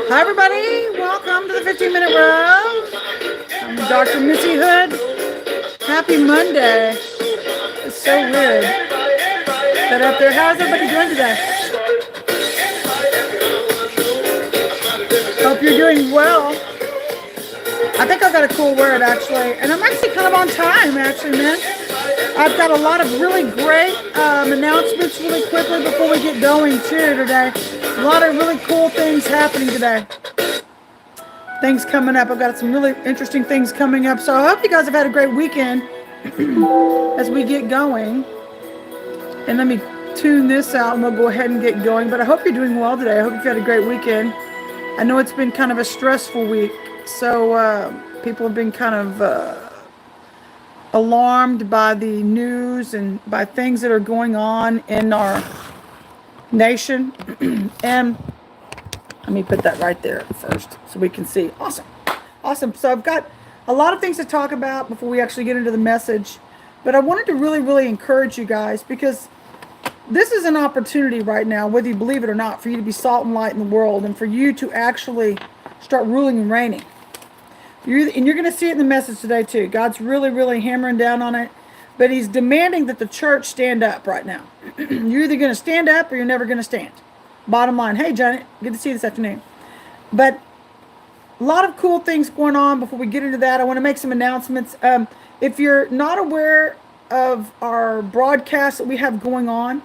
Hi, everybody. Welcome to the 15-minute Rose. I'm Dr. Missy Hood. Happy Monday. It's so weird. But up there, how's everybody doing today? Hope you're doing well. I think I got a cool word, actually. And I'm actually kind of on time, actually, man. I've got a lot of really great announcements really quickly before we get going, too, today. A lot of really cool things happening today. Things coming up. I've got some really interesting things coming up. So I hope you guys have had a great weekend as we get going. And let me tune this out and we'll go ahead and get going. But I hope you're doing well today. I hope you've had a great weekend. I know it's been kind of a stressful week. So people have been kind of alarmed by the news and by things that are going on in our nation. And let me put that right there first so we can see. Awesome. Awesome. So I've got a lot of things to talk about before we actually get into the message. But I wanted to really, really encourage you guys because this is an opportunity right now, whether you believe it or not, for you to be salt and light in the world and for you to actually start ruling and reigning. And you're going to see it in the message today too. God's really, really hammering down on it. But he's demanding that the church stand up right now. You're either going to stand up or you're never going to stand. Bottom line. Hey, Janet, good to see you this afternoon. But a lot of cool things going on. Before we get into that, I want to make some announcements. If you're not aware of our broadcast that we have going on,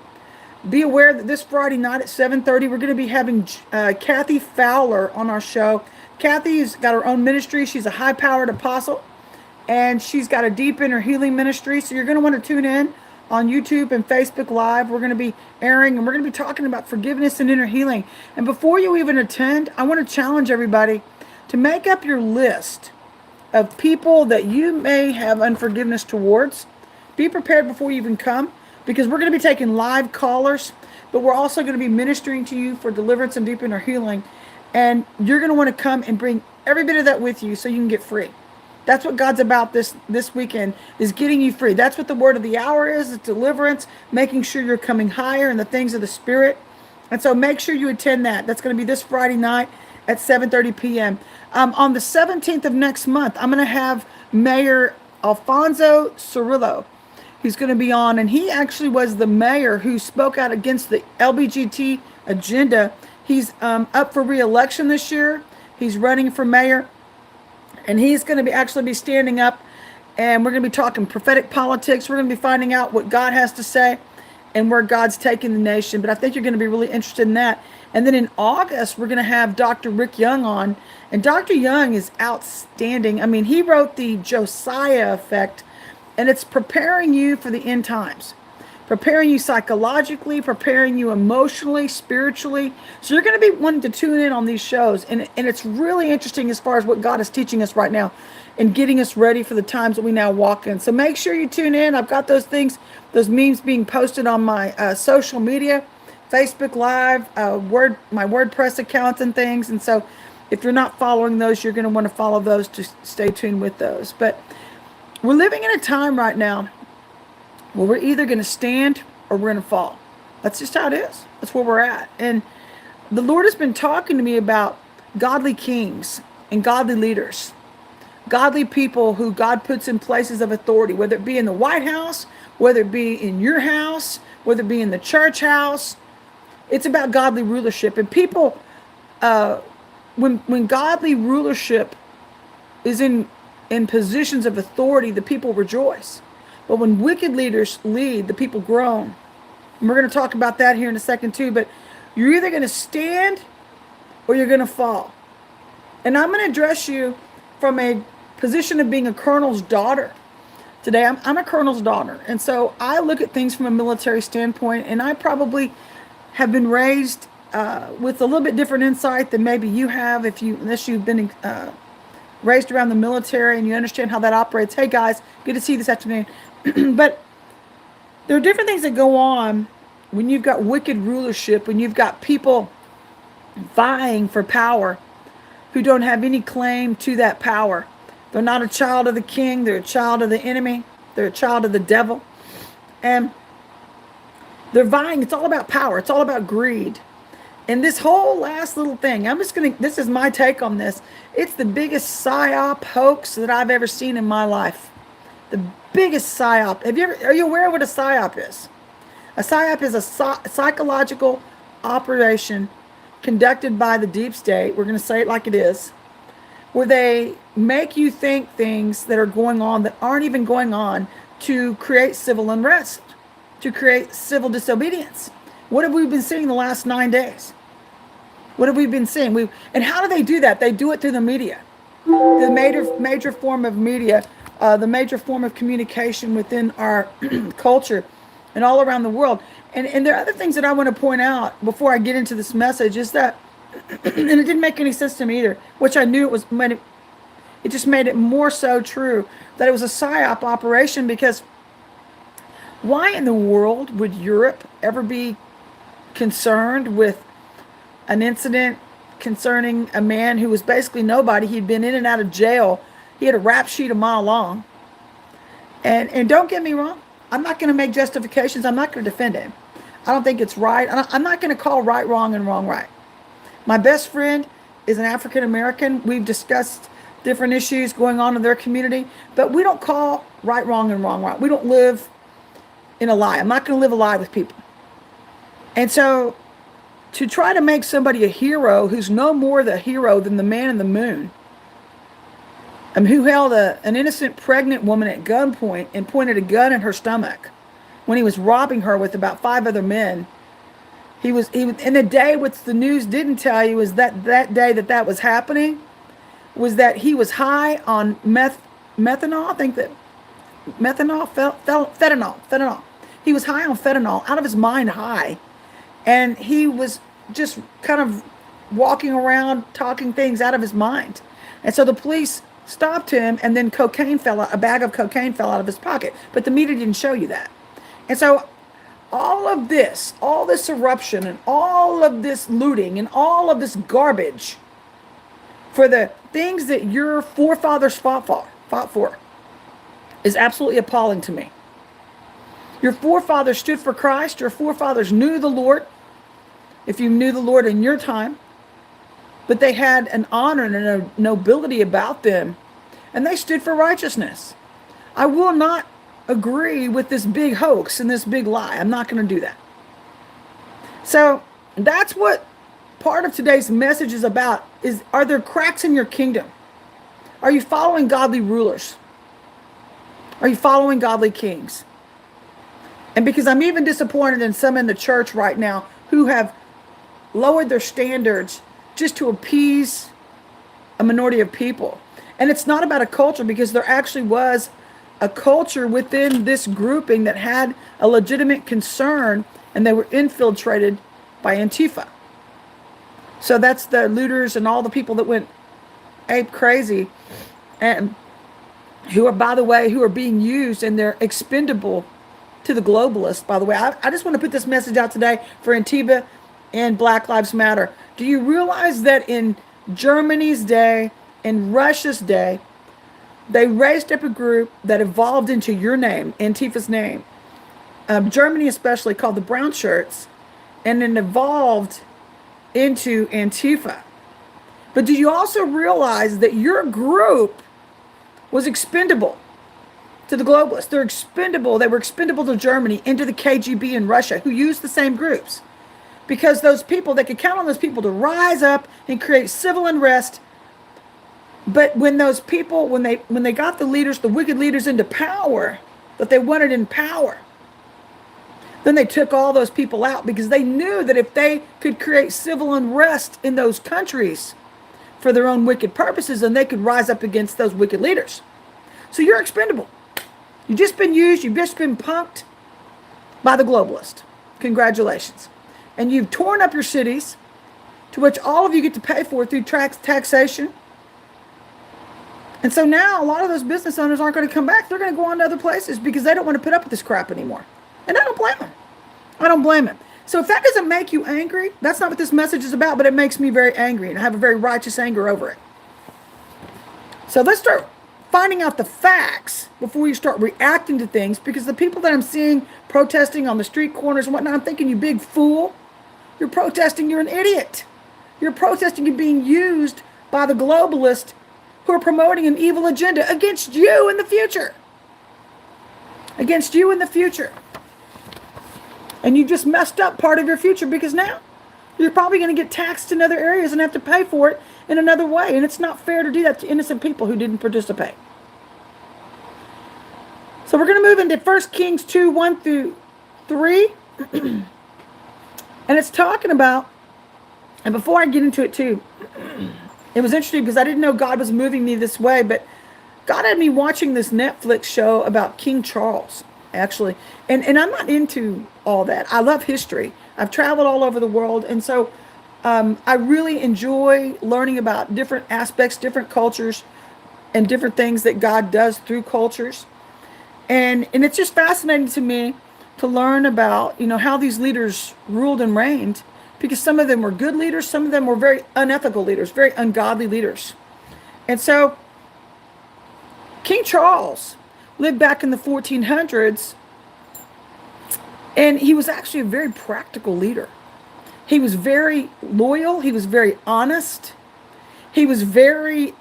be aware that this Friday night at 7:30, we're going to be having Kathy Fowler on our show. Kathy's got her own ministry. She's a high-powered apostle, and she's got a deep inner healing ministry. So you're going to want to tune in on YouTube and Facebook Live. We're going to be airing, and we're going to be talking about forgiveness and inner healing. And before you even attend, I want to challenge everybody to make up your list of people that you may have unforgiveness towards. Be prepared before you even come, because we're going to be taking live callers, but we're also going to be ministering to you for deliverance and deep inner healing. And you're going to want to come and bring every bit of that with you so you can get free. That's what God's about this weekend, is getting you free. That's what the word of the hour is. It's deliverance, making sure you're coming higher in the things of the Spirit. And so make sure you attend that. That's going to be this Friday night at 7:30 p.m. On the 17th of next month, I'm going to have Mayor Alfonso Cirillo. He's going to be on, and he actually was the mayor who spoke out against the LGBT agenda. He's up for re-election this year. He's running for mayor, and he's going to be standing up, and we're going to be talking prophetic politics. We're going to be finding out what God has to say and where God's taking the nation. But I think you're going to be really interested in that. And then in August, we're going to have Dr. Rick Young on, and Dr. Young is outstanding. I mean, he wrote the Josiah Effect, and it's preparing you for the end times. Preparing you psychologically, preparing you emotionally, spiritually. So you're going to be wanting to tune in on these shows. And it's really interesting as far as what God is teaching us right now and getting us ready for the times that we now walk in. So make sure you tune in. I've got those things, those memes being posted on my social media, Facebook Live, my WordPress accounts and things. And so if you're not following those, you're going to want to follow those to stay tuned with those. But we're living in a time right now where we're either going to stand or we're going to fall. That's just how it is. That's where we're at. And the Lord has been talking to me about godly kings and godly leaders, godly people who God puts in places of authority, whether it be in the White House, whether it be in your house, whether it be in the church house. It's about godly rulership. And people, when godly rulership is in positions of authority, the people rejoice. But when wicked leaders lead, the people groan. And we're going to talk about that here in a second too. But you're either going to stand or you're going to fall. And I'm going to address you from a position of being a colonel's daughter. Today, I'm a colonel's daughter. And so I look at things from a military standpoint. And I probably have been raised with a little bit different insight than maybe you have, unless you've been raised around the military and you understand how that operates. Hey guys, good to see you this afternoon. But there are different things that go on when you've got wicked rulership, when you've got people vying for power who don't have any claim to that power. They're not a child of the king. They're a child of the enemy. They're a child of the devil. And they're vying. It's all about power. It's all about greed. And this whole last little thing, this is my take on this. It's the biggest psyop hoax that I've ever seen in my life. The biggest psyop. Are you aware of what a psyop is? A psyop is a psychological operation conducted by the deep state. We're going to say it like it is, where they make you think things that are going on that aren't even going on to create civil unrest, to create civil disobedience. What have we been seeing the last 9 days? What have we been seeing? And how do they do that? They do it through the media. The major form of media, the major form of communication within our culture and all around the world. And there are other things that I want to point out before I get into this message is that, and it didn't make any sense to me either, which I knew it just made it more so true that it was a psyop operation, because why in the world would Europe ever be concerned with an incident concerning a man who was basically nobody? He'd been in and out of jail. He had a rap sheet a mile long. And don't get me wrong, I'm not going to make justifications. I'm not going to defend him. I don't think it's right. I'm not going to call right wrong and wrong right. My best friend is an African American. We've discussed different issues going on in their community, but we don't call right wrong and wrong right. We don't live in a lie. I'm not going to live a lie with people. And so to try to make somebody a hero who's no more the hero than the man in the moon, who held an innocent pregnant woman at gunpoint and pointed a gun at her stomach when he was robbing her with about 5 other men. He was in the day, what the news didn't tell you is that day that was happening was that he was high on methanol. I think that fentanyl. He was high on fentanyl, out of his mind high. And he was just kind of walking around talking things out of his mind. And so the police stopped him, and then a bag of cocaine fell out of his pocket. But the media didn't show you that. And so all this eruption and all of this looting and all of this garbage for the things that your forefathers fought for is absolutely appalling to me. Your forefathers stood for Christ. Your forefathers knew the Lord, if you knew the Lord in your time. But they had an honor and a nobility about them, and they stood for righteousness. I will not agree with this big hoax and this big lie. I'm not going to do that. So that's what part of today's message is about. Are there cracks in your kingdom? Are you following godly rulers? Are you following godly kings? And because I'm even disappointed in some in the church right now who have lowered their standards just to appease a minority of people. And it's not about a culture, because there actually was a culture within this grouping that had a legitimate concern, and they were infiltrated by Antifa. So that's the looters and all the people that went ape crazy, and who are being used, and they're expendable to the globalists, by the way. I just want to put this message out today for Antifa and Black Lives Matter. Do you realize that in Germany's day, in Russia's day, they raised up a group that evolved into your name, Antifa's name. Germany especially, called the Brown Shirts, and then evolved into Antifa. But do you also realize that your group was expendable to the globalists? They're expendable. They were expendable to Germany, into the KGB in Russia, who used the same groups. Because those people, they could count on those people to rise up and create civil unrest. But when those people, when they got the leaders, the wicked leaders, into power, that they wanted in power, then they took all those people out, because they knew that if they could create civil unrest in those countries for their own wicked purposes, then they could rise up against those wicked leaders. So you're expendable. You've just been used. You've just been punked by the globalist. Congratulations. And you've torn up your cities, to which all of you get to pay for through taxation. And so now a lot of those business owners aren't going to come back. They're going to go on to other places, because they don't want to put up with this crap anymore. And I don't blame them. I don't blame them. So if that doesn't make you angry, that's not what this message is about, but it makes me very angry, and I have a very righteous anger over it. So let's start finding out the facts before you start reacting to things, because the people that I'm seeing protesting on the street corners and whatnot, I'm thinking, you big fool. You're protesting you're an idiot. You're protesting you're being used by the globalists who are promoting an evil agenda against you in the future. Against you in the future. And you just messed up part of your future because now you're probably going to get taxed in other areas and have to pay for it in another way. And it's not fair to do that to innocent people who didn't participate. So we're going to move into 1 Kings 2, 1 through 3. And it's talking about, and before I get into it too, it was interesting because I didn't know God was moving me this way, but God had me watching this Netflix show about King Charles, actually. And I'm not into all that. I love history. I've traveled all over the world. And so I really enjoy learning about different aspects, different cultures, and different things that God does through cultures. And it's just fascinating to me to learn about, how these leaders ruled and reigned, because some of them were good leaders, some of them were very unethical leaders, very ungodly leaders. And so King Charles lived back in the 1400s, and he was actually a very practical leader. He was very loyal. He was very honest. He was very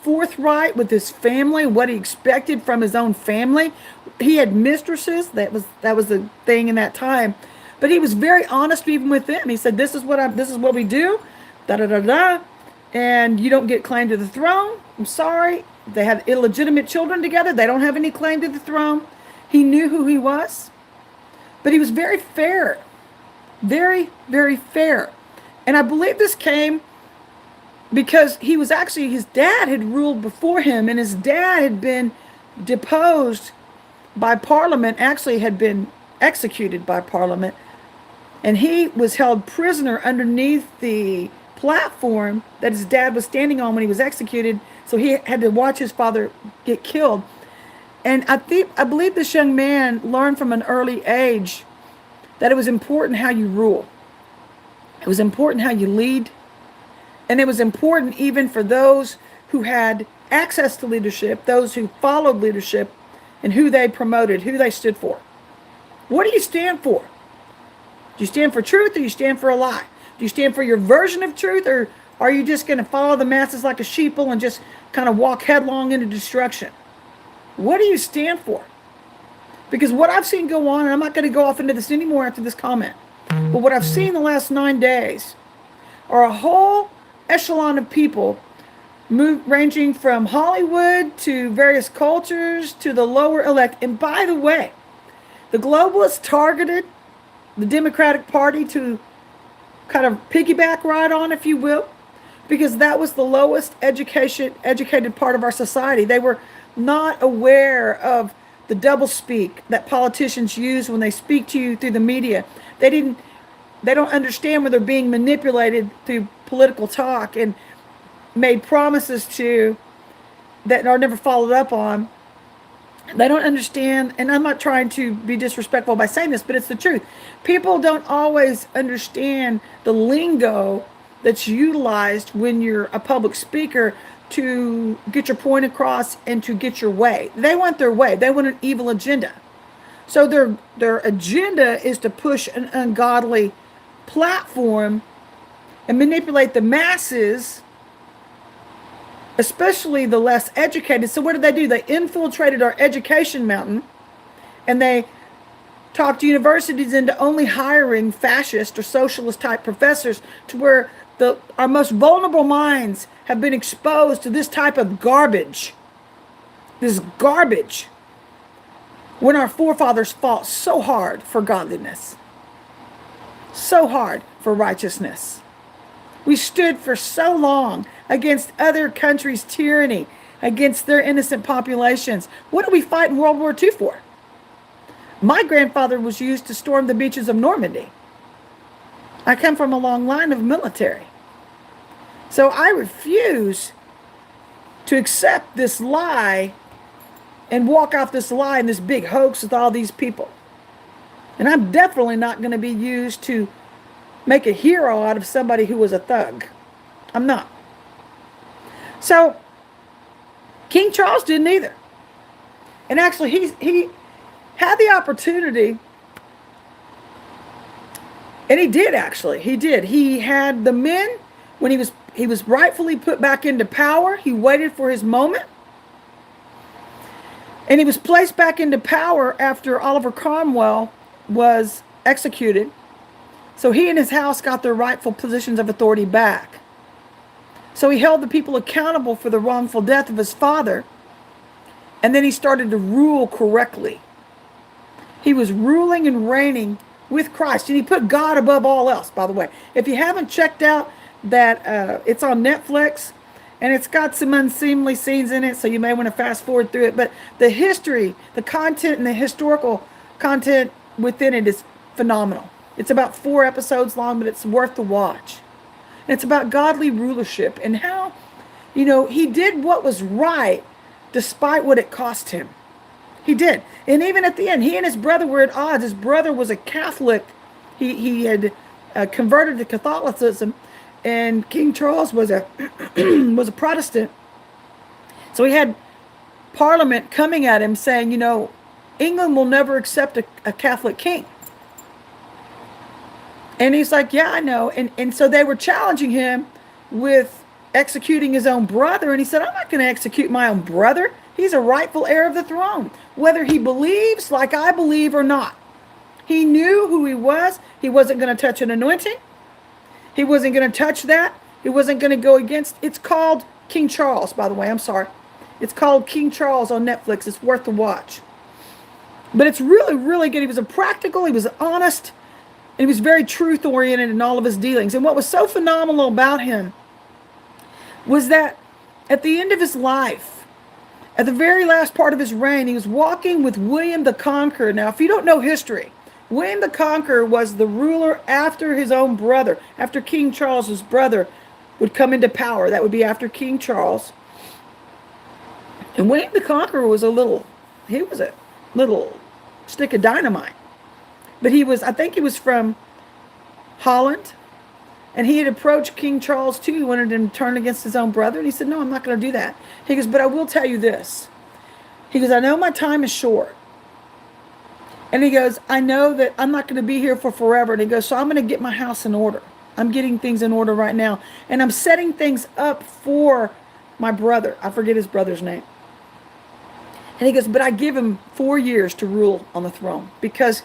forthright with his family, what he expected from his own family. He had mistresses. That was the thing in that time. But he was very honest even with them. He said, this is what we do, da da da da. And you don't get claim to the throne. I'm sorry. They had illegitimate children together. They don't have any claim to the throne. He knew who he was. But he was very fair. Very, very fair. And I believe this came because he was actually, his dad had ruled before him, and his dad had been deposed by Parliament, actually had been executed by Parliament. And he was held prisoner underneath the platform that his dad was standing on when he was executed. So he had to watch his father get killed. And I believe this young man learned from an early age that it was important how you rule. It was important how you lead. And it was important even for those who had access to leadership, those who followed leadership, and who they promoted, who they stood for. What do you stand for? Do you stand for truth, or you stand for a lie? Do you stand for your version of truth, or are you just going to follow the masses like a sheeple and just kind of walk headlong into destruction? What do you stand for? Because what I've seen go on, and I'm not going to go off into this anymore after this comment, but what I've seen the last 9 days are a whole echelon of people ranging from Hollywood to various cultures to the lower elect. And by the way, the globalists targeted the Democratic Party to kind of piggyback right on, if you will, because that was the lowest educated part of our society. They were not aware of the doublespeak that politicians use when they speak to you through the media. They don't understand when they're being manipulated through political talk and made promises to that are never followed up on. They don't understand, and I'm not trying to be disrespectful by saying this, but it's the truth. People don't always understand the lingo that's utilized when you're a public speaker to get your point across and to get your way. They want their way. They want an evil agenda. So their agenda is to push an ungodly platform and manipulate the masses, especially the less educated. So what did? They infiltrated our education mountain, and they talked universities into only hiring fascist or socialist type professors, to where our most vulnerable minds have been exposed to this type of garbage. This garbage. When our forefathers fought so hard for godliness, so hard for righteousness. We stood for so long against other countries' tyranny, against their innocent populations. What did we fight in World War II for? My grandfather was used to storm the beaches of Normandy. I come from a long line of military. So I refuse to accept this lie and walk off this lie and this big hoax with all these people. And I'm definitely not going to be used to make a hero out of somebody who was a thug. I'm not. So King Charles didn't either. And actually he had the opportunity And he did, actually. He did. He had the men, when he was rightfully put back into power, he waited for his moment. And he was placed back into power after Oliver Cromwell was executed. So he and his house got their rightful positions of authority back. So he held the people accountable for the wrongful death of his father. And then he started to rule correctly. He was ruling and reigning with Christ. And he put God above all else, by the way. If you haven't checked out that, it's on Netflix. And it's got some unseemly scenes in it, so you may want to fast forward through it. But the history, the content, and the historical content within it is phenomenal. It's about 4 episodes long, but it's worth the watch. And it's about godly rulership and how, he did what was right despite what it cost him. He did. And even at the end, he and his brother were at odds. His brother was a Catholic. He had converted to Catholicism. And King Charles was a was a Protestant. So he had Parliament coming at him saying, England will never accept a Catholic king. And he's like, yeah, I know. And so they were challenging him with executing his own brother. And he said, I'm not going to execute my own brother. He's a rightful heir of the throne, whether he believes like I believe or not. He knew who he was. He wasn't going to touch an anointing. He wasn't going to touch that. He wasn't going to go against. It's called King Charles, by the way. I'm sorry. It's called King Charles on Netflix. It's worth the watch. But it's really, really good. He was a practical. He was honest. And he was very truth-oriented in all of his dealings. And what was so phenomenal about him was that at the end of his life, at the very last part of his reign, he was walking with William the Conqueror. Now, if you don't know history, William the Conqueror was the ruler after his own brother, after King Charles's brother would come into power. That would be after King Charles. And William the Conqueror was a little stick of dynamite. But I think he was from Holland. And he had approached King Charles too. He wanted him to turn against his own brother. And he said, no, I'm not going to do that. He goes, but I will tell you this. He goes, I know my time is short. And he goes, I know that I'm not going to be here for forever. And he goes, so I'm going to get my house in order. I'm getting things in order right now. And I'm setting things up for my brother. I forget his brother's name. And he goes, but I give him 4 years to rule on the throne. Because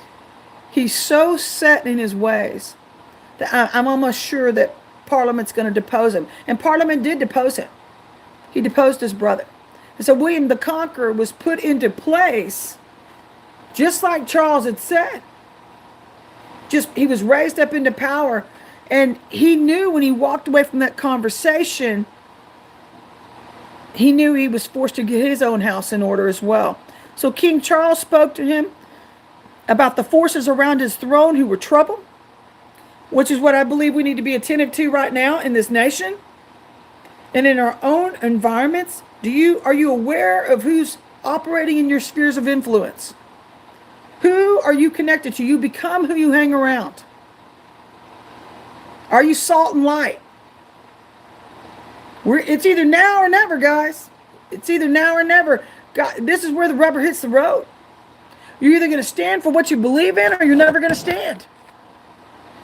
he's so set in his ways that I'm almost sure that Parliament's going to depose him. And Parliament did depose him. He deposed his brother. And so William the Conqueror was put into place just like Charles had said. He was raised up into power. And he knew when he walked away from that conversation, he knew he was forced to get his own house in order as well. So King Charles spoke to him about the forces around his throne who were troubled, which is what I believe we need to be attentive to right now in this nation and in our own environments. Are you aware of who's operating in your spheres of influence? Who are you connected to? You become who you hang around. Are you salt and light? It's either now or never, guys. It's either now or never. God, this is where the rubber hits the road. You're either going to stand for what you believe in or you're never going to stand.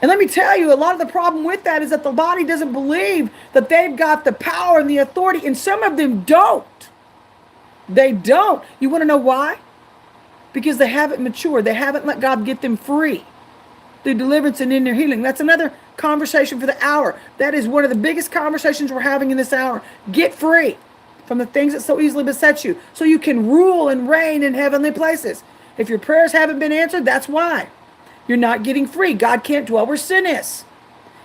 And let me tell you, a lot of the problem with that is that the body doesn't believe that they've got the power and the authority, and some of them don't. They don't. You want to know why? Because they haven't matured. They haven't let God get them free through deliverance and in their healing. That's another conversation for the hour. That is one of the biggest conversations we're having in this hour. Get free from the things that so easily beset you so you can rule and reign in heavenly places. If your prayers haven't been answered, that's why. You're not getting free. God can't dwell where sin is.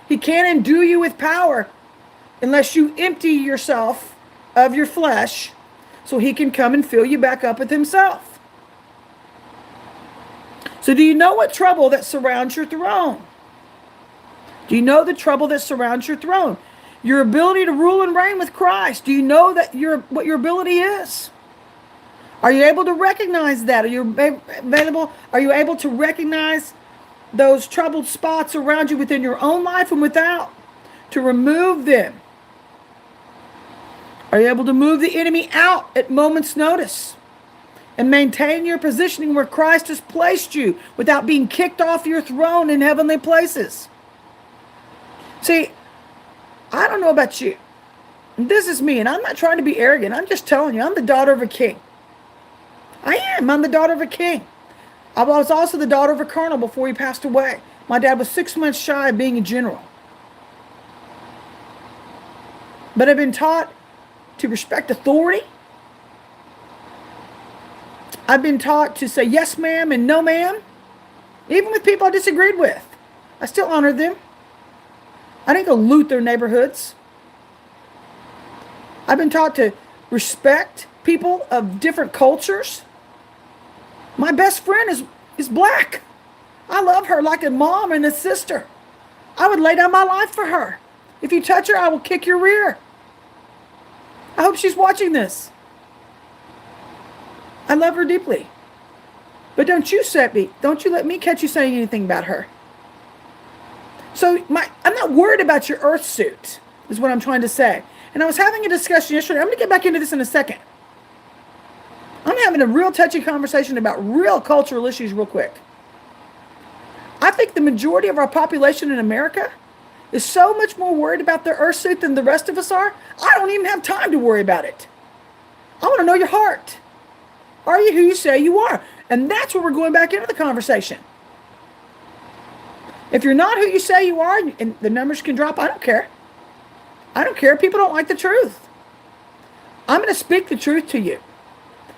He can't endue you with power unless you empty yourself of your flesh so he can come and fill you back up with himself. So do you know what trouble that surrounds your throne? Do you know the trouble that surrounds your throne? Your ability to rule and reign with Christ. Do you know that what your ability is? Are you able to recognize that? Are you available? Are you able to recognize those troubled spots around you within your own life and without? To remove them. Are you able to move the enemy out at moment's notice? and maintain your positioning where Christ has placed you without being kicked off your throne in heavenly places. See, I don't know about you. This is me, and I'm not trying to be arrogant. I'm just telling you, I'm the daughter of a king. I am. I'm the daughter of a king. I was also the daughter of a colonel before he passed away. My dad was 6 months shy of being a general. But I've been taught to respect authority. I've been taught to say yes, ma'am, and no, ma'am. Even with people I disagreed with. I still honored them. I didn't go loot their neighborhoods. I've been taught to respect people of different cultures. My best friend is black. I love her like a mom and a sister. I would lay down my life for her. If you touch her, I will kick your rear. I hope she's watching this. I love her deeply. But don't you let me catch you saying anything about her. So I'm not worried about your earth suit, is what I'm trying to say. And I was having a discussion yesterday. I'm going to get back into this in a second. I'm having a real touchy conversation about real cultural issues real quick. I think the majority of our population in America is so much more worried about their earth suit than the rest of us are. I don't even have time to worry about it. I want to know your heart. Are you who you say you are? And that's where we're going back into the conversation. If you're not who you say you are and the numbers can drop, I don't care. I don't care. People don't like the truth. I'm going to speak the truth to you.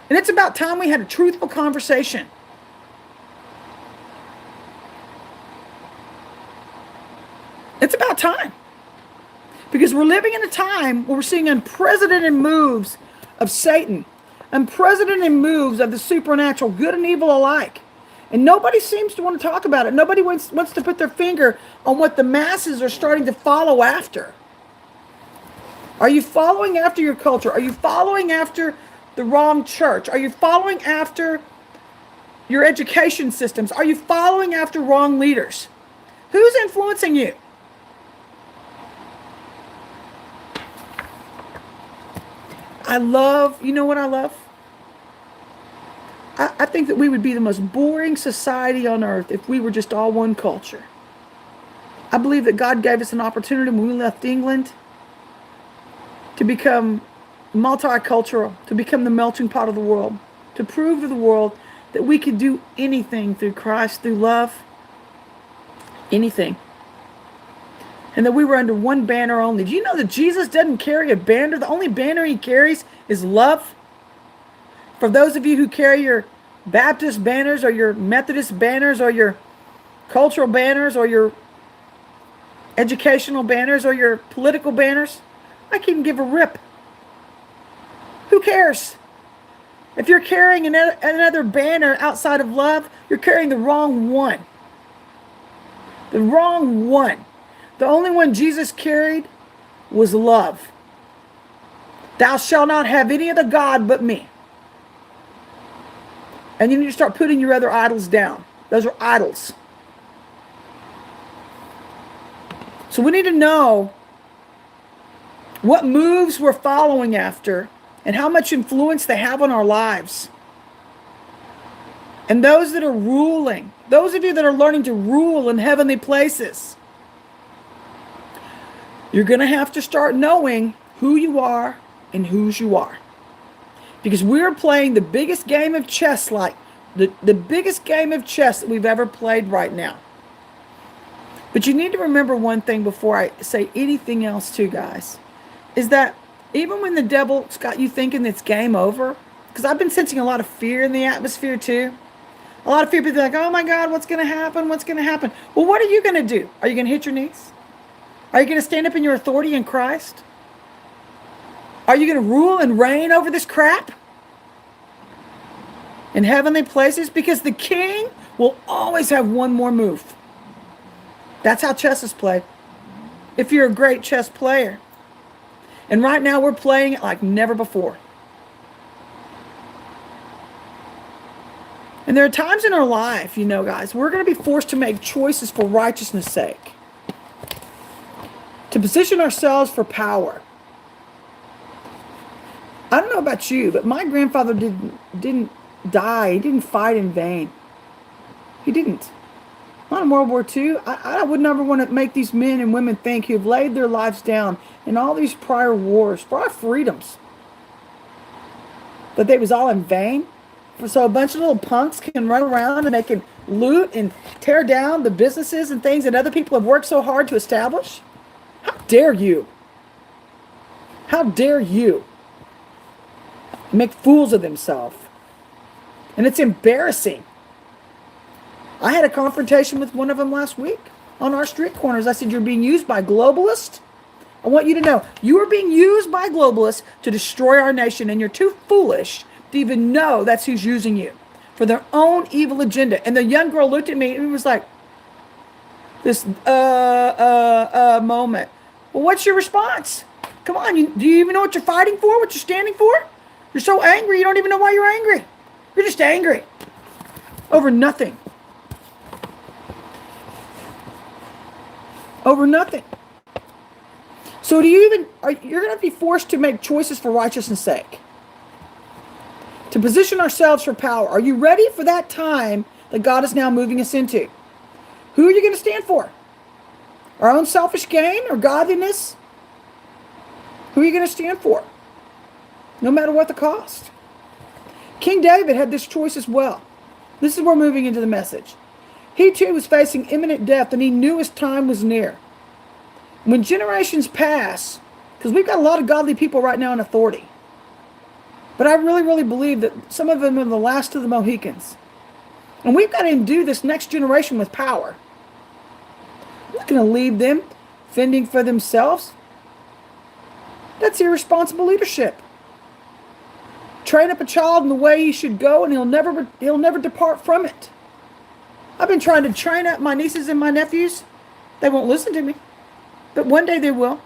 And it's about time we had a truthful conversation. It's about time. Because we're living in a time where we're seeing unprecedented moves of Satan. Unprecedented moves of the supernatural, good and evil alike. And nobody seems to want to talk about it. Nobody wants to put their finger on what the masses are starting to follow after. Are you following after your culture? Are you following after the wrong church? Are you following after your education systems? Are you following after wrong leaders? Who's influencing you? You know what I love? I think that we would be the most boring society on earth if we were just all one culture. I believe that God gave us an opportunity when we left England to become multicultural, to become the melting pot of the world, to prove to the world that we could do anything through Christ, through love, anything. And that we were under one banner only. Do you know that Jesus doesn't carry a banner? The only banner he carries is love. For those of you who carry your Baptist banners or your Methodist banners or your cultural banners or your educational banners or your political banners, I can't give a rip. Who cares? If you're carrying another banner outside of love, you're carrying the wrong one. The wrong one. The only one Jesus carried was love. Thou shalt not have any other God but me. And you need to start putting your other idols down. Those are idols. So we need to know what moves we're following after and how much influence they have on our lives. And those that are ruling, those of you that are learning to rule in heavenly places, you're going to have to start knowing who you are and whose you are. Because we're playing the biggest game of chess, like the biggest game of chess that we've ever played right now. But you need to remember one thing before I say anything else too, guys, is that even when the devil's got you thinking it's game over, because I've been sensing a lot of fear in the atmosphere too. A lot of people are like, oh my God, what's going to happen? What's going to happen? Well, what are you going to do? Are you going to hit your knees? Are you going to stand up in your authority in Christ? Are you going to rule and reign over this crap in heavenly places? Because the king will always have one more move. That's how chess is played. If you're a great chess player. And right now we're playing it like never before. And there are times in our life, you know, guys, we're going to be forced to make choices for righteousness' sake. To position ourselves for power. I don't know about you, but my grandfather didn't die. He didn't fight in vain. He didn't. Not in World War II. I would never want to make these men and women think who have laid their lives down in all these prior wars for our freedoms, that they was all in vain. So a bunch of little punks can run around and they can loot and tear down the businesses and things that other people have worked so hard to establish. How dare you? How dare you make fools of themselves? And it's embarrassing. I had a confrontation with one of them last week on our street corners. I said, you're being used by globalists. I want you to know you are being used by globalists to destroy our nation, and you're too foolish to even know that's who's using you for their own evil agenda. And the young girl looked at me and was like, this moment. Well, what's your response? Come on, do you even know what you're fighting for, what you're standing for? You're so angry, you don't even know why you're angry. You're just angry over nothing. Over nothing. So you're going to be forced to make choices for righteousness' sake. To position ourselves for power. Are you ready for that time that God is now moving us into? Who are you going to stand for? Our own selfish gain or godliness? Who are you going to stand for? No matter what the cost. King David had this choice as well. This is where we're moving into the message. He too was facing imminent death, and he knew his time was near. When generations pass, because we've got a lot of godly people right now in authority, but I really, really believe that some of them are the last of the Mohicans. And we've got to endue this next generation with power. We're not going to leave them fending for themselves. That's irresponsible leadership. Train up a child in the way he should go, and he'll never depart from it. I've been trying to train up my nieces and my nephews. They won't listen to me. But one day they will.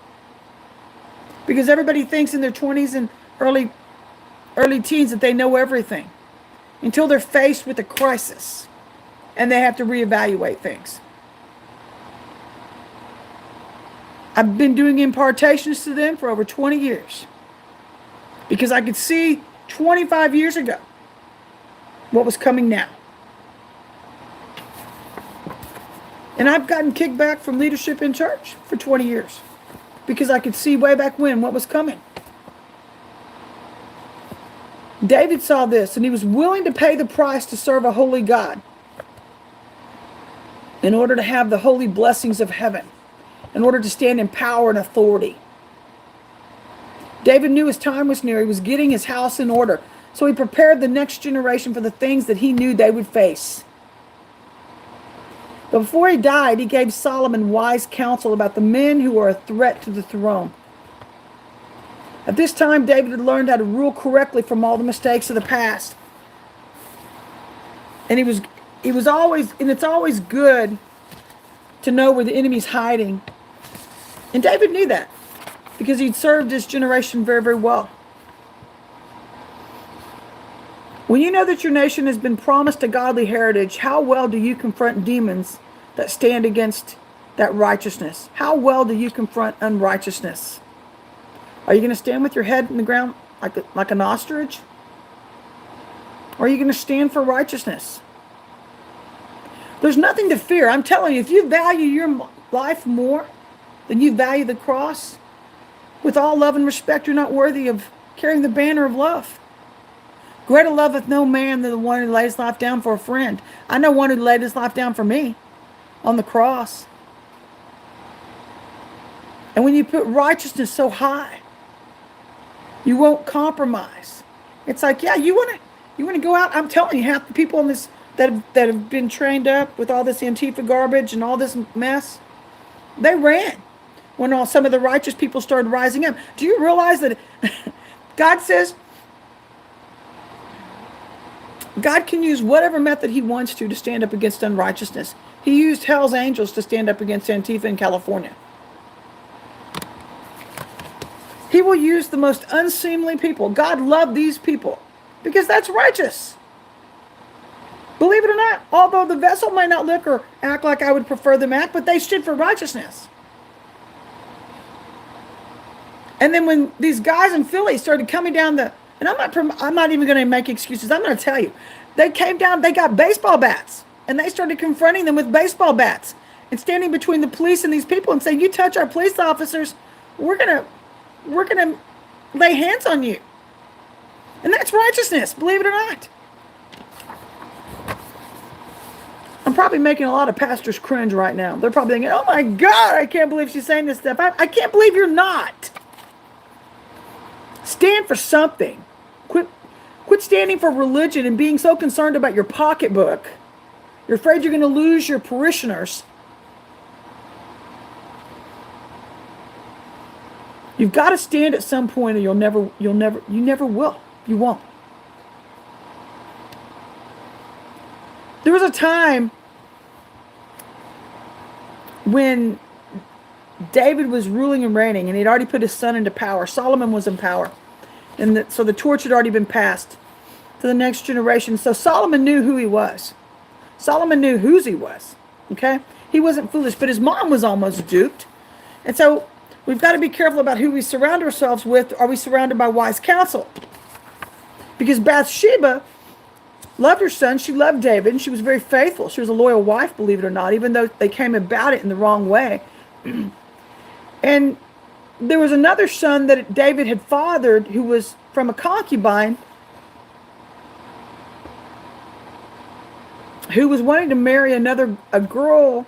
Because everybody thinks in their 20s and early teens that they know everything. Until they're faced with a crisis. And they have to reevaluate things. I've been doing impartations to them for over 20 years. Because I could see 25 years ago what was coming now. And I've gotten kickback from leadership in church for 20 years because I could see way back when what was coming. David saw this, and he was willing to pay the price to serve a holy God in order to have the holy blessings of heaven, in order to stand in power and authority. David knew his time was near. He was getting his house in order. So he prepared the next generation for the things that he knew they would face. But before he died, he gave Solomon wise counsel about the men who are a threat to the throne. At this time, David had learned how to rule correctly from all the mistakes of the past. And it's always good to know where the enemy's hiding. And David knew that because he'd served his generation very, very well. When you know that your nation has been promised a godly heritage, how well do you confront demons that stand against that righteousness? How well do you confront unrighteousness? Are you going to stand with your head in the ground like an ostrich? Or are you going to stand for righteousness? There's nothing to fear. I'm telling you, if you value your life more than you value the cross, with all love and respect, you're not worthy of carrying the banner of love. Greater loveth no man than the one who lays life down for a friend. I know one who laid his life down for me on the cross. And when you put righteousness so high, you won't compromise. It's like, yeah, you want to go out. I'm telling you, half the people in this that have been trained up with all this Antifa garbage and all this mess, they ran when some of the righteous people started rising up. Do you realize that God says God can use whatever method he wants to stand up against unrighteousness? He used hell's angels to stand up against Antifa in California. He will use the most unseemly people. God loved these people because that's righteous. Believe it or not, although the vessel may not look or act like I would prefer them act, but they stood for righteousness. And then when these guys in Philly started coming down the And I'm not even going to make excuses. I'm going to tell you. They came down, they got baseball bats, and they started confronting them with baseball bats and standing between the police and these people and saying, you touch our police officers, we're going to lay hands on you. And that's righteousness, believe it or not. I'm probably making a lot of pastors cringe right now. They're probably thinking, oh my God, I can't believe she's saying this stuff. I can't believe you're not. Stand for something. Quit standing for religion and being so concerned about your pocketbook. You're afraid you're going to lose your parishioners. You've got to stand at some point, or you never will. You won't. There was a time when David was ruling and reigning, and he'd already put his son into power. Solomon was in power. And so the torch had already been passed to the next generation. So Solomon knew who he was. Solomon knew whose he was. Okay? He wasn't foolish, but his mom was almost duped. And so we've got to be careful about who we surround ourselves with. Are we surrounded by wise counsel? Because Bathsheba loved her son. She loved David, and she was very faithful. She was a loyal wife, believe it or not, even though they came about it in the wrong way. And there was another son that David had fathered who was from a concubine who was wanting to marry a girl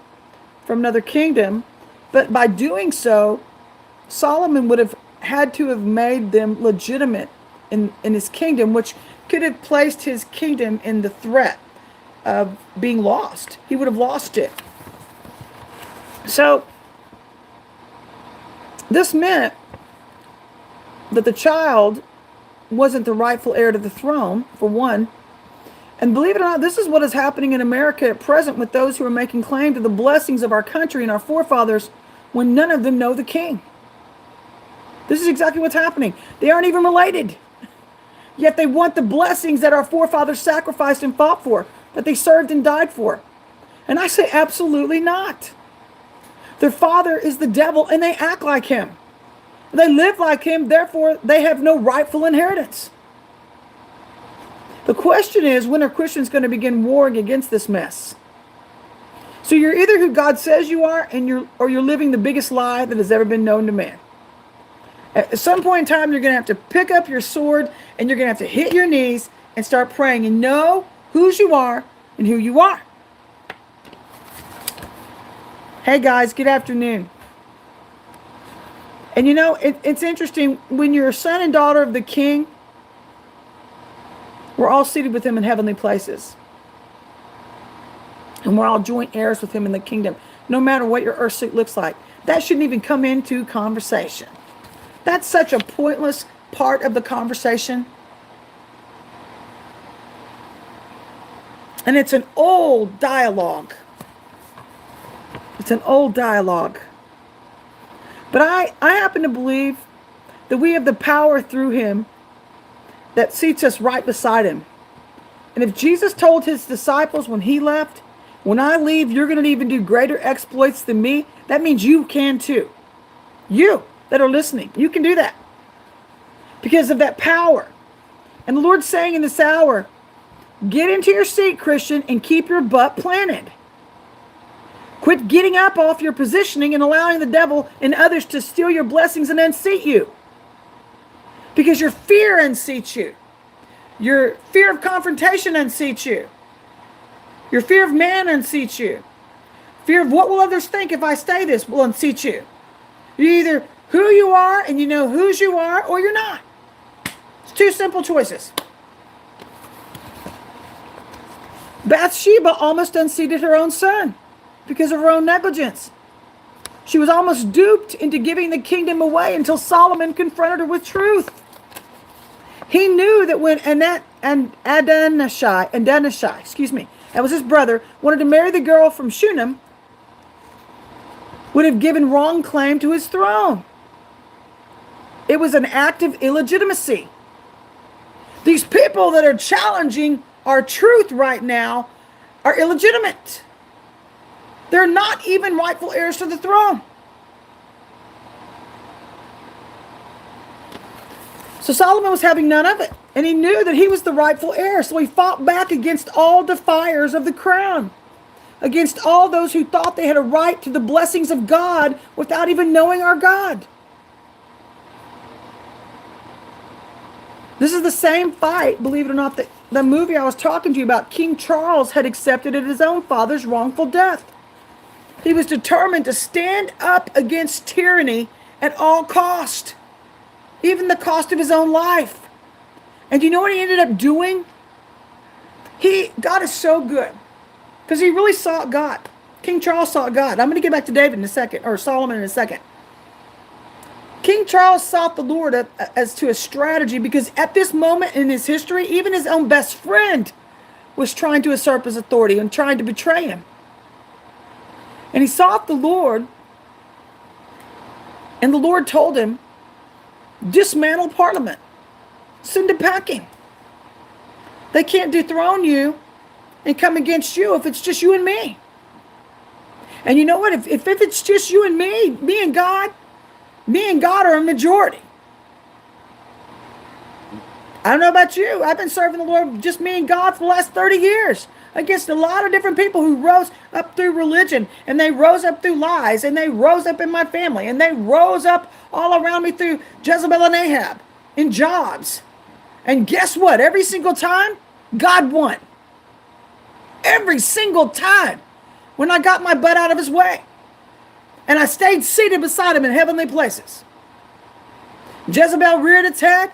from another kingdom. But by doing so, Solomon would have had to have made them legitimate in his kingdom, which could have placed his kingdom in the threat of being lost. He would have lost it. So this meant that the child wasn't the rightful heir to the throne, for one. And believe it or not, this is what is happening in America at present with those who are making claim to the blessings of our country and our forefathers when none of them know the king. This is exactly what's happening. They aren't even related. Yet they want the blessings that our forefathers sacrificed and fought for, that they served and died for. And I say absolutely not. Their father is the devil, and they act like him. They live like him, therefore they have no rightful inheritance. The question is, when are Christians going to begin warring against this mess? So you're either who God says you are, or you're living the biggest lie that has ever been known to man. At some point in time, you're going to have to pick up your sword, and you're going to have to hit your knees and start praying and know whose you are and who you are. Hey guys, good afternoon. And you know, it's interesting, when you're a son and daughter of the king, we're all seated with him in heavenly places. And we're all joint heirs with him in the kingdom, no matter what your earth suit looks like. That shouldn't even come into conversation. That's such a pointless part of the conversation. And it's an old dialogue. It's an old dialogue. But I happen to believe that we have the power through him that seats us right beside him. And if Jesus told his disciples when he left, when I leave, you're going to even do greater exploits than me, that means you can too. You that are listening, you can do that. Because of that power. And the Lord's saying in this hour, get into your seat, Christian, and keep your butt planted. Quit getting up off your positioning and allowing the devil and others to steal your blessings and unseat you. Because your fear unseats you. Your fear of confrontation unseats you. Your fear of man unseats you. Fear of what will others think if I say this will unseat you. You're either who you are and you know whose you are, or you're not. It's two simple choices. Bathsheba almost unseated her own son because of her own negligence. She was almost duped into giving the kingdom away until Solomon confronted her with truth. He knew that when Adonishai, that was his brother, wanted to marry the girl from Shunem, would have given wrong claim to his throne. It was an act of illegitimacy. These people that are challenging our truth right now are illegitimate. They're not even rightful heirs to the throne. So Solomon was having none of it. And he knew that he was the rightful heir. So he fought back against all defiers of the crown, against all those who thought they had a right to the blessings of God without even knowing our God. This is the same fight, believe it or not, that the movie I was talking to you about, King Charles had accepted at his own father's wrongful death. He was determined to stand up against tyranny at all cost, even the cost of his own life. And you know what he ended up doing? God is so good, because he really sought God. King Charles sought God. I'm going to get back to David in a second, or Solomon in a second. King Charles sought the Lord as to a strategy, because at this moment in his history, even his own best friend was trying to usurp his authority and trying to betray him. And he sought the Lord, and the Lord told him, dismantle Parliament. Send it packing. They can't dethrone you and come against you if it's just you and me. And you know what? If it's just you and me and God are a majority. I don't know about you. I've been serving the Lord, just me and God, for the last 30 years. Against a lot of different people who rose up through religion, and they rose up through lies, and they rose up in my family, and they rose up all around me through Jezebel and Ahab in jobs. And guess what? Every single time, God won. Every single time, when I got my butt out of his way. And I stayed seated beside him in heavenly places. Jezebel reared its head,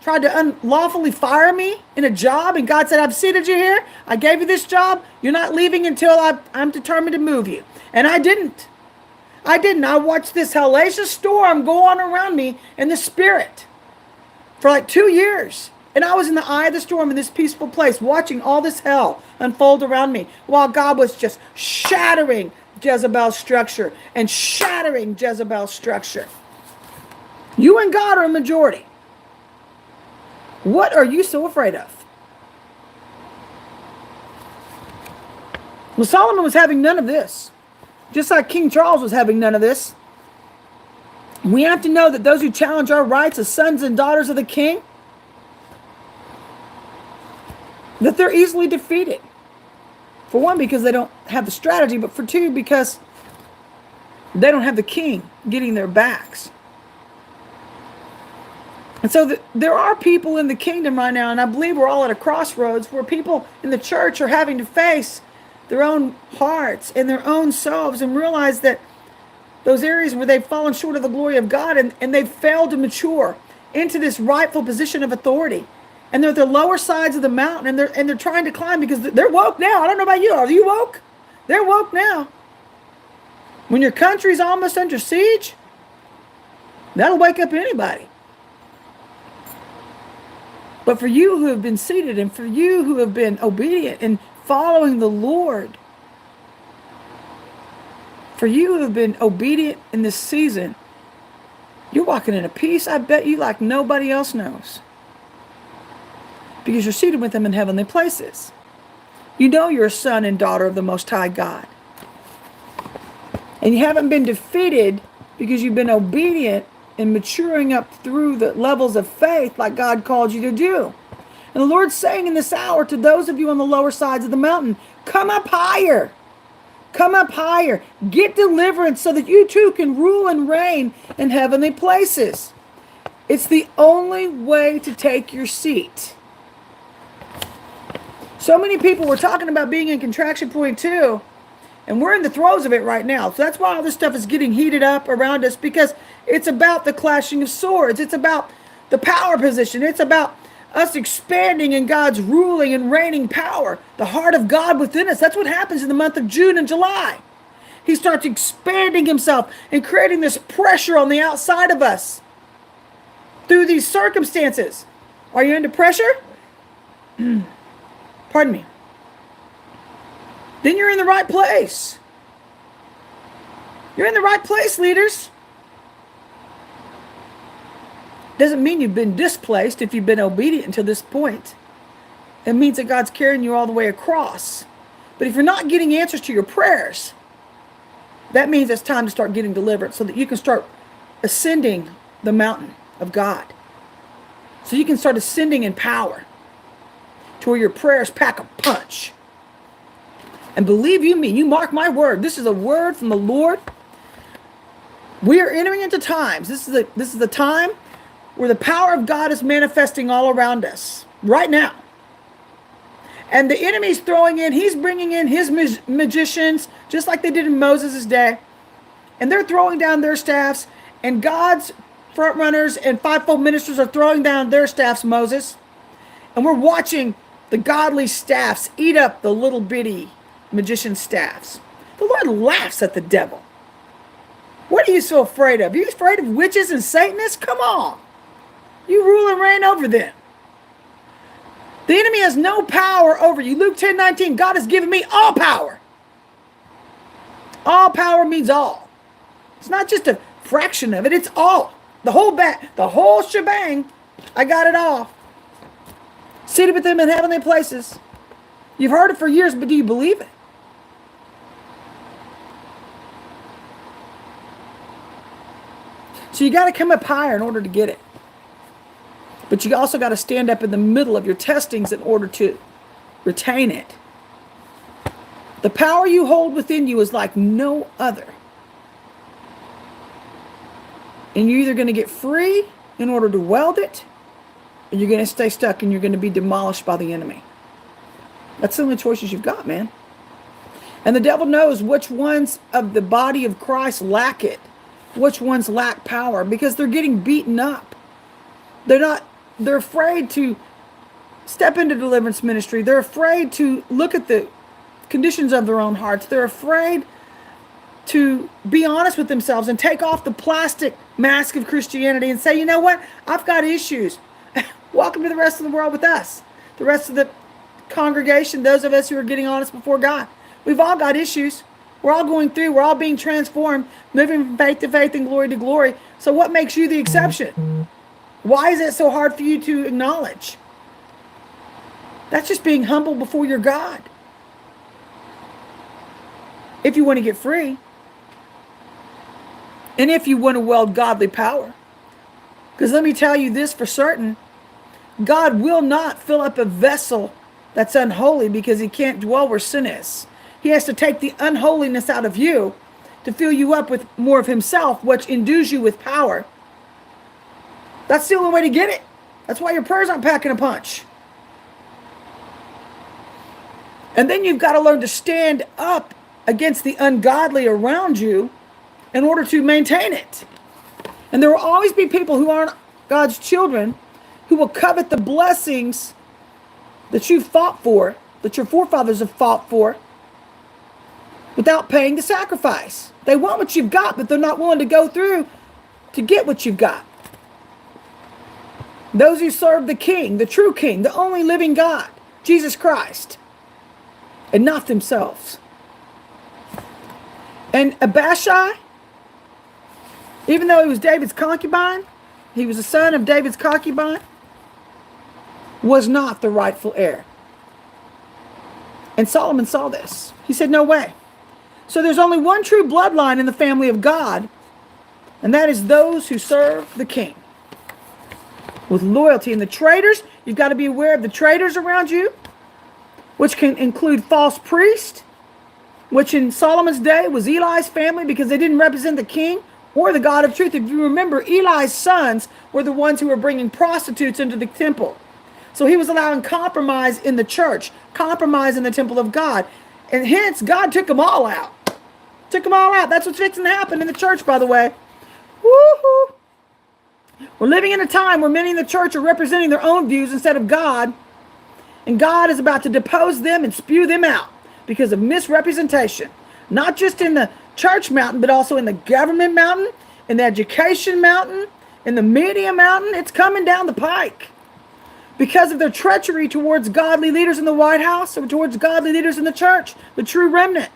tried to unlawfully fire me in a job, and God said, I've seated you here. I gave you this job. You're not leaving until I'm determined to move you. And I didn't. I watched this hellacious storm go on around me in the spirit for like 2 years. And I was in the eye of the storm in this peaceful place, watching all this hell unfold around me, while God was just shattering Jezebel's structure and shattering Jezebel's structure. You and God are a majority. What are you so afraid of? Well, Solomon was having none of this, just like King Charles was having none of this. We have to know that those who challenge our rights as sons and daughters of the king, that they're easily defeated. For one, because they don't have the strategy, but for two, because they don't have the king getting their backs. And so there are people in the kingdom right now, and I believe we're all at a crossroads where people in the church are having to face their own hearts and their own selves and realize that those areas where they've fallen short of the glory of God, and they've failed to mature into this rightful position of authority. And they're at the lower sides of the mountain, and they're trying to climb because they're woke now. I don't know about you. Are you woke? They're woke now. When your country's almost under siege, that'll wake up anybody. But for you who have been seated, and for you who have been obedient and following the Lord, for you who have been obedient in this season, you're walking in a peace, I bet you, like nobody else knows. Because you're seated with him in heavenly places. You know you're a son and daughter of the Most High God. And you haven't been defeated because you've been obedient and maturing up through the levels of faith like God called you to do. And the Lord's saying in this hour to those of you on the lower sides of the mountain, come up higher. Come up higher. Get deliverance so that you too can rule and reign in heavenly places. It's the only way to take your seat. So many people were talking about being in contraction point 2, and we're in the throes of it right now. So that's why all this stuff is getting heated up around us, because it's about the clashing of swords. It's about the power position. It's about us expanding in God's ruling and reigning power, the heart of God within us. That's what happens in the month of June and July. He starts expanding himself and creating this pressure on the outside of us through these circumstances. Are you under pressure? Pardon me. Then you're in the right place. You're in the right place, leaders. Doesn't mean you've been displaced if you've been obedient until this point. It means that God's carrying you all the way across. But if you're not getting answers to your prayers, that means it's time to start getting deliverance so that you can start ascending the mountain of God. So you can start ascending in power to where your prayers pack a punch. And believe you me, you mark my word, this is a word from the Lord. We are entering into times. This is the time where the power of God is manifesting all around us right now. And the enemy's he's bringing in his magicians, just like they did in Moses' day. And they're throwing down their staffs. And God's front runners and fivefold ministers are throwing down their staffs, Moses. And we're watching the godly staffs eat up the little bitty magician staffs. The Lord laughs at the devil. What are you so afraid of? Are you afraid of witches and Satanists? Come on. You rule and reign over them. The enemy has no power over you. Luke 10:19, God has given me all power. All power means all. It's not just a fraction of it, it's all. The whole shebang. I got it all. Seated with him in heavenly places. You've heard it for years, but do you believe it? So you got to come up higher in order to get it. But you also got to stand up in the middle of your testings in order to retain it. The power you hold within you is like no other. And you're either going to get free in order to wield it, or you're going to stay stuck and you're going to be demolished by the enemy. That's the only choices you've got, man. And the devil knows which ones of the body of Christ lack it, which ones lack power, because they're getting beaten up. They're afraid to step into deliverance ministry. They're afraid to look at the conditions of their own hearts. They're afraid to be honest with themselves and take off the plastic mask of Christianity and say, you know what? I've got issues. Welcome to the rest of the world with us. The rest of the congregation, those of us who are getting honest before God. We've all got issues. We're all going through. We're all being transformed, moving from faith to faith and glory to glory. So what makes you the exception? Why is it so hard for you to acknowledge? That's just being humble before your God. If you want to get free. And if you want to wield godly power. Because let me tell you this for certain. God will not fill up a vessel that's unholy because he can't dwell where sin is. He has to take the unholiness out of you to fill you up with more of himself, which endues you with power. That's the only way to get it. That's why your prayers aren't packing a punch. And then you've got to learn to stand up against the ungodly around you in order to maintain it. And there will always be people who aren't God's children who will covet the blessings that you fought for, that your forefathers have fought for, without paying the sacrifice. They want what you've got, but they're not willing to go through to get what you've got. Those who serve the King, the true King, the only living God, Jesus Christ, and not themselves. And Abishai, even though he was David's concubine, he was the son of David's concubine, was not the rightful heir. And Solomon saw this. He said, no way. So there's only one true bloodline in the family of God, and that is those who serve the King with loyalty. And the traitors, you've got to be aware of the traitors around you, which can include false priests, which in Solomon's day was Eli's family because they didn't represent the king or the God of truth. If you remember, Eli's sons were the ones who were bringing prostitutes into the temple. So he was allowing compromise in the church, compromise in the temple of God. And hence, God took them all out. Took them all out. That's what's fixing to happen in the church, by the way. Woo-hoo. We're living in a time where many in the church are representing their own views instead of God. And God is about to depose them and spew them out because of misrepresentation. Not just in the church mountain, but also in the government mountain, in the education mountain, in the media mountain. It's coming down the pike. Because of their treachery towards godly leaders in the White House or towards godly leaders in the church, the true remnant.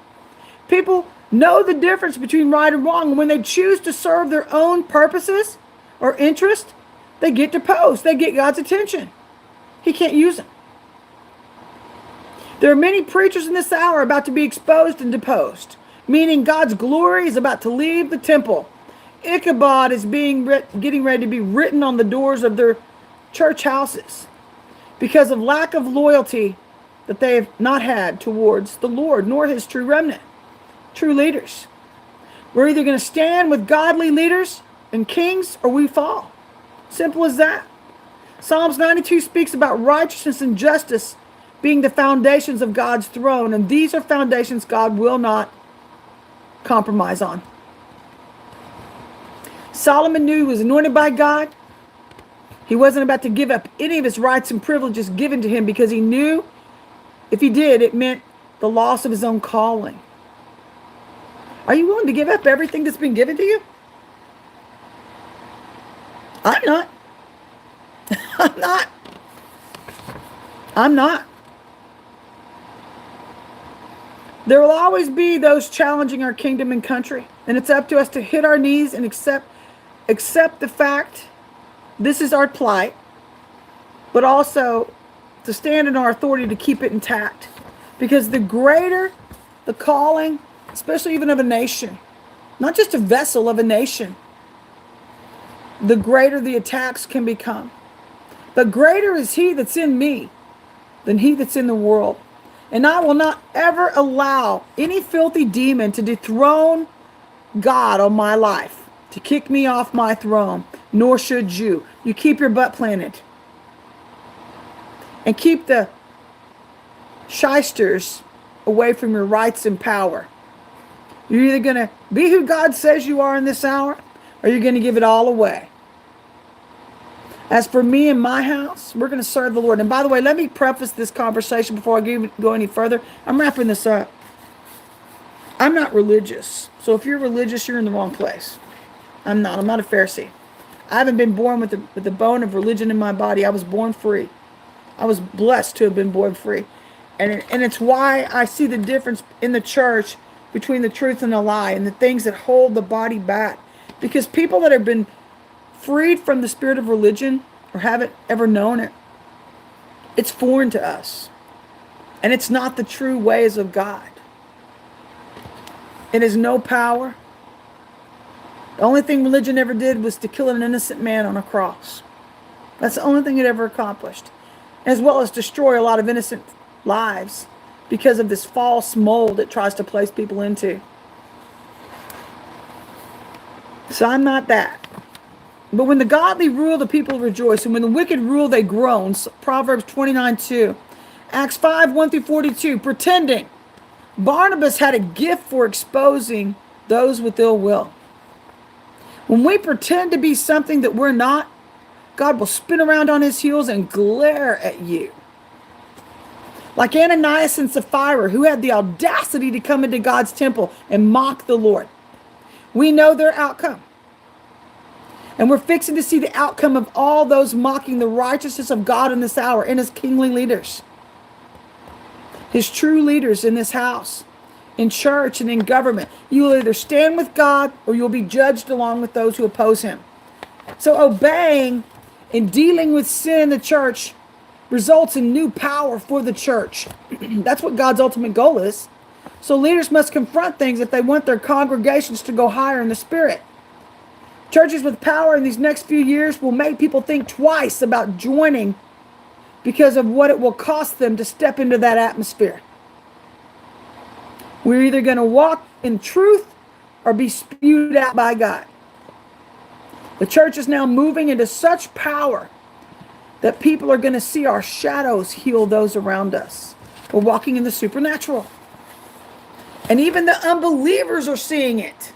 People know the difference between right and wrong. And when they choose to serve their own purposes or interest, they get deposed. They get God's attention. He can't use them. There are many preachers in this hour about to be exposed and deposed, meaning God's glory is about to leave the temple. Ichabod is getting ready to be written on the doors of their church houses because of lack of loyalty that they have not had towards the Lord, nor his true remnant, true leaders. We're either going to stand with godly leaders and kings or we fall. Simple as that. Psalms 92 speaks about righteousness and justice being the foundations of God's throne, and these are foundations God will not compromise on. Solomon knew he was anointed by God. He wasn't about to give up any of his rights and privileges given to him because he knew if he did, it meant the loss of his own calling. Are you willing to give up everything that's been given to you? I'm not. I'm not. I'm not. There will always be those challenging our kingdom and country, and it's up to us to hit our knees and accept the fact this is our plight, but also to stand in our authority to keep it intact. Because the greater the calling, especially even of a nation, not just a vessel of a nation, the greater the attacks can become. But greater is he that's in me than he that's in the world. And I will not ever allow any filthy demon to dethrone God on my life, to kick me off my throne, nor should you. You keep your butt planted. And keep the shysters away from your rights and power. You're either going to be who God says you are in this hour, or you're going to give it all away. As for me and my house, we're going to serve the Lord. And by the way, let me preface this conversation before I go any further. I'm wrapping this up. I'm not religious. So if you're religious, you're in the wrong place. I'm not. I'm not a Pharisee. I haven't been born with the bone of religion in my body. I was born free. I was blessed to have been born free. And it's why I see the difference in the church between the truth and the lie and the things that hold the body back. Because people that have been freed from the spirit of religion or haven't ever known it, it's foreign to us. And it's not the true ways of God. It has no power. The only thing religion ever did was to kill an innocent man on a cross. That's the only thing it ever accomplished. As well as destroy a lot of innocent lives because of this false mold it tries to place people into. So I'm not that. But when the godly rule, the people rejoice. And when the wicked rule, they groan. Proverbs 29:2. Acts 5:1-42. Pretending. Barnabas had a gift for exposing those with ill will. When we pretend to be something that we're not, God will spin around on his heels and glare at you. Like Ananias and Sapphira, who had the audacity to come into God's temple and mock the Lord. We know their outcome. And we're fixing to see the outcome of all those mocking the righteousness of God in this hour and his kingly leaders. His true leaders in this house, in church and in government. You will either stand with God or you'll be judged along with those who oppose him. So obeying and dealing with sin in the church results in new power for the church. That's what God's ultimate goal is. So leaders must confront things if they want their congregations to go higher in the spirit. Churches with power in these next few years will make people think twice about joining because of what it will cost them to step into that atmosphere. We're either going to walk in truth or be spewed out by God. The church is now moving into such power that people are going to see our shadows heal those around us. We're walking in the supernatural. And even the unbelievers are seeing it.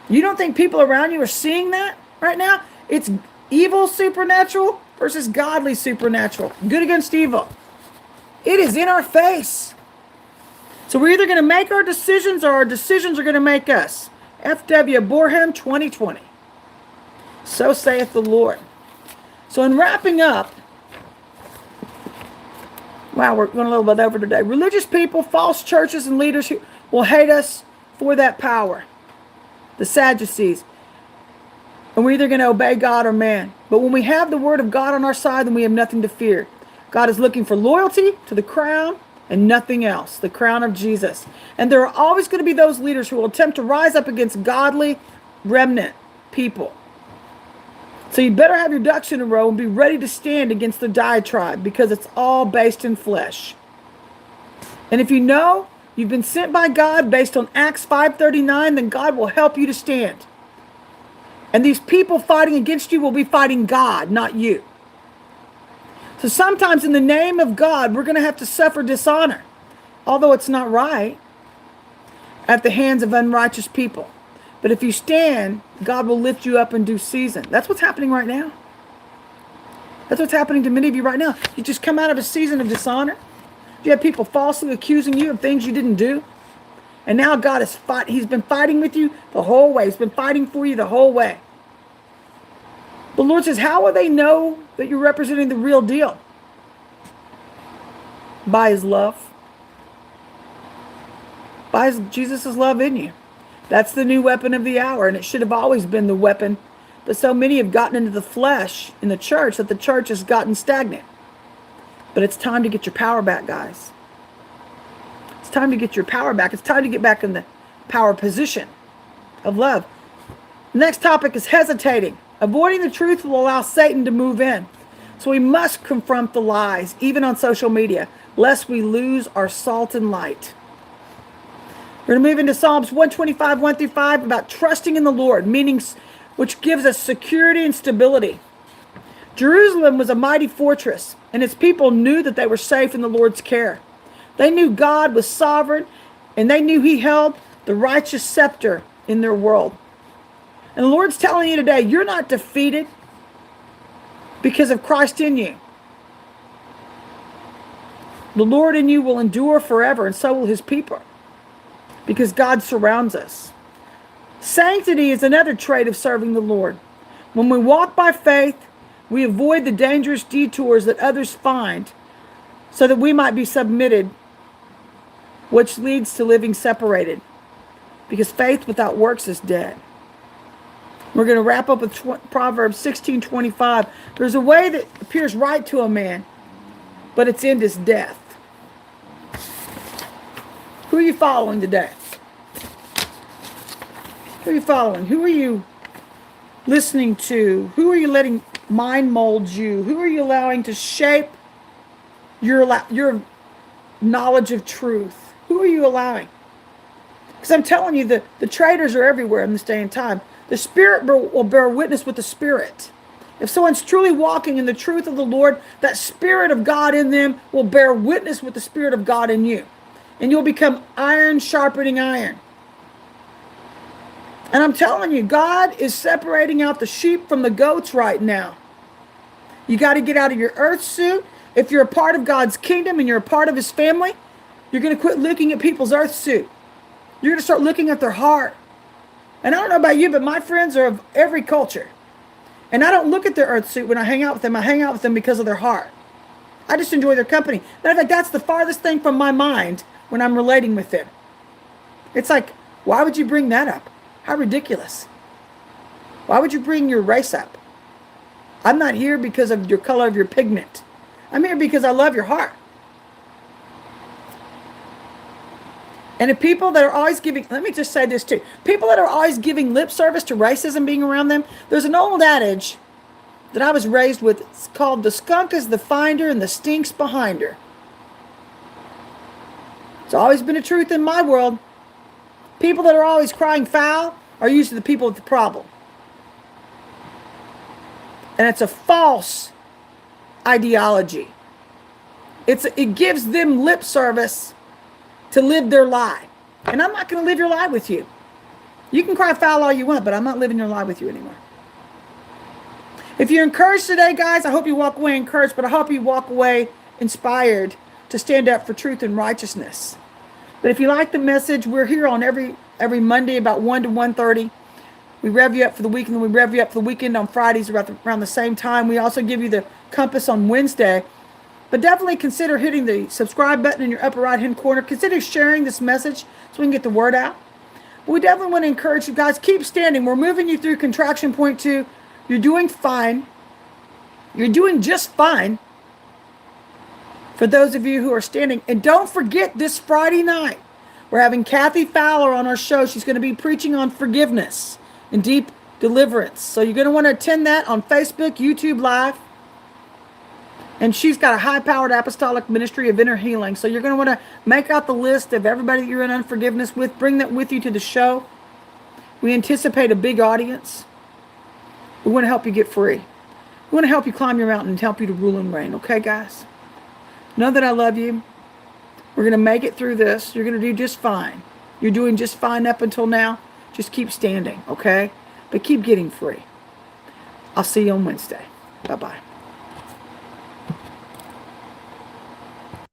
You don't think people around you are seeing that right now? It's evil supernatural versus godly supernatural. Good against evil. It is in our face. So we're either going to make our decisions or our decisions are going to make us. F.W. Boreham 2020. So saith the Lord. So in wrapping up, wow, we're going a little bit over today. Religious people, false churches, and leaders who will hate us for that power. The Sadducees. And we're either going to obey God or man. But when we have the word of God on our side, then we have nothing to fear. God is looking for loyalty to the crown and nothing else, the crown of Jesus. And there are always going to be those leaders who will attempt to rise up against godly remnant people. So you better have your ducks in a row and be ready to stand against the diatribe, because it's all based in flesh. And if you know you've been sent by God based on Acts 5:39, then God will help you to stand. And these people fighting against you will be fighting God, not you. So sometimes in the name of God, we're going to have to suffer dishonor, although it's not right, at the hands of unrighteous people. But if you stand, God will lift you up in due season. That's what's happening right now. That's what's happening to many of you right now. You just come out of a season of dishonor. You have people falsely accusing you of things you didn't do. And now God is fighting. He's been fighting with you the whole way. He's been fighting for you the whole way. The Lord says, how will they know that you're representing the real deal? By his love. By Jesus' love in you. That's the new weapon of the hour, and it should have always been the weapon. But so many have gotten into the flesh in the church that the church has gotten stagnant. But it's time to get your power back, guys. It's time to get your power back. It's time to get back in the power position of love. The next topic is hesitating. Avoiding the truth will allow Satan to move in. So we must confront the lies, even on social media, lest we lose our salt and light. We're going to move into Psalms 125, 1 through 5, about trusting in the Lord, meaning which gives us security and stability. Jerusalem was a mighty fortress, and its people knew that they were safe in the Lord's care. They knew God was sovereign, and they knew he held the righteous scepter in their world. And the Lord's telling you today, you're not defeated because of Christ in you. The Lord in you will endure forever, and so will his people, because God surrounds us. Sanctity is another trait of serving the Lord. When we walk by faith, we avoid the dangerous detours that others find so that we might be submitted, which leads to living separated, because faith without works is dead. We're going to wrap up with Proverbs 16:25. There's a way that appears right to a man, but its end is death. Who are you following today? Who are you following? Who are you listening to? Who are you letting mind mold you? Who are you allowing to shape your knowledge of truth? Who are you allowing? Because I'm telling you, the traitors are everywhere in this day and time. The Spirit will bear witness with the Spirit. If someone's truly walking in the truth of the Lord, that Spirit of God in them will bear witness with the Spirit of God in you. And you'll become iron sharpening iron. And I'm telling you, God is separating out the sheep from the goats right now. You got to get out of your earth suit. If you're a part of God's kingdom and you're a part of his family, you're going to quit looking at people's earth suit. You're going to start looking at their heart. And I don't know about you, but my friends are of every culture. And I don't look at their earth suit when I hang out with them. I hang out with them because of their heart. I just enjoy their company. Matter of fact, that's the farthest thing from my mind when I'm relating with them. It's like, why would you bring that up? How ridiculous. Why would you bring your race up? I'm not here because of your color of your pigment. I'm here because I love your heart. And if people that are always giving, let me just say this too. People that are always giving lip service to racism being around them, there's an old adage that I was raised with. It's called, the skunk is the finder and the stink's behind her. It's always been a truth in my world. People that are always crying foul are usually the people with the problem. And it's a false ideology. It gives them lip service to live their lie. And I'm not going to live your lie with you. You can cry foul all you want, but I'm not living your lie with you anymore. If you're encouraged today, guys, I hope you walk away encouraged, but I hope you walk away inspired to stand up for truth and righteousness. But if you like the message, we're here on every Monday about 1 to 1:30. We rev you up for the week, and then we rev you up for the weekend on Fridays around the same time. We also give you the compass on Wednesday. But definitely consider hitting the subscribe button in your upper right-hand corner. Consider sharing this message so we can get the word out. But we definitely want to encourage you guys, keep standing. We're moving you through contraction point 2. You're doing fine. You're doing just fine. For those of you who are standing. And don't forget, this Friday night, we're having Kathy Fowler on our show. She's going to be preaching on forgiveness in deep Deliverance. So you're going to want to attend that on Facebook, YouTube Live. And she's got a high-powered apostolic ministry of inner healing. So you're going to want to make out the list of everybody that you're in unforgiveness with. Bring that with you to the show. We anticipate a big audience. We want to help you get free. We want to help you climb your mountain and help you to rule and reign. Okay, guys? Know that I love you. We're going to make it through this. You're going to do just fine. You're doing just fine up until now. Just keep standing, okay? But keep getting free. I'll see you on Wednesday. Bye-bye.